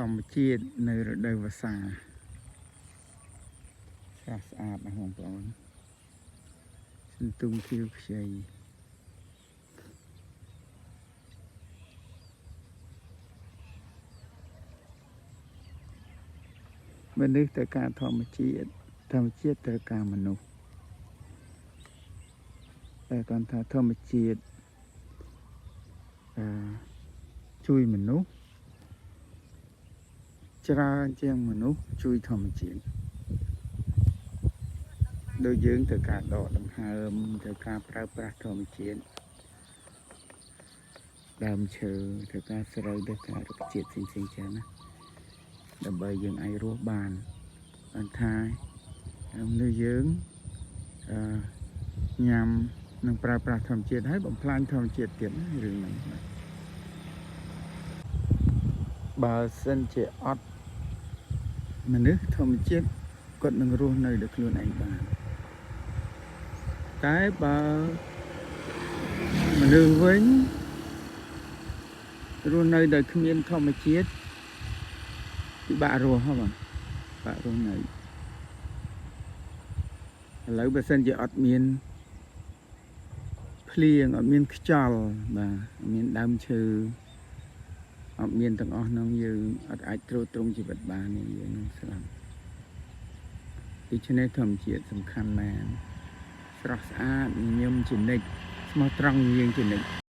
ម្មជាតិនៅរដូវវស្សាស្រស់ស្អាតណាស់បងប្អូនសន្ទុំខៀវខ្ចីមនុស្សត្រូវការធម្មជាតិត្រូវការមនុស្សតែគាត់ថាធម្មជាតិជួយមនុស្សច្រើនជាងមនុស្សជួយធម្មជាតិដូចយើងត្រូវការដកដង្ហើមត្រូវការប្រើប្រាស់ធម្មជាតិដើមឈើត្រូវការស្រូវត្រូវការរុក្ខជាតិផ្សេងៗចឹងណាដើម្បីយើងអាចរស់បានបានថាមនុស្សយើងញ៉ាំនឹងប្រើប្រាស់ធម្មជាតិហើយបំផ្លាញធម្មជាតិទៀតរឿងហ្នឹងបើសិនជាអត់មនុស្សធម្មជាតិគាត់នឹងរស់នៅដោយខ្លួនឯងបានតែបើមនុស្សវិញរស់នៅដោយគ្មានធម្មជាតិពិបាករស់ហ៎បងពិបាករស់នៅឥឡូវបើសិនជាអត់មានភ្លៀងអត់មានខ្យល់បាទអត់មានដើមឈើអត់មានទាំងអស់ហ្នឹងយើងអត់អាចទ្រទ្រង់ជីវិតបានទេយើងនឹងស្លាប់ដូច្នេះធម្មជាតិសំខាន់ណាស់ស្រស់ស្អាតញញឹមជានិច្ចស្មោះត្រង់យើងជានិច្ច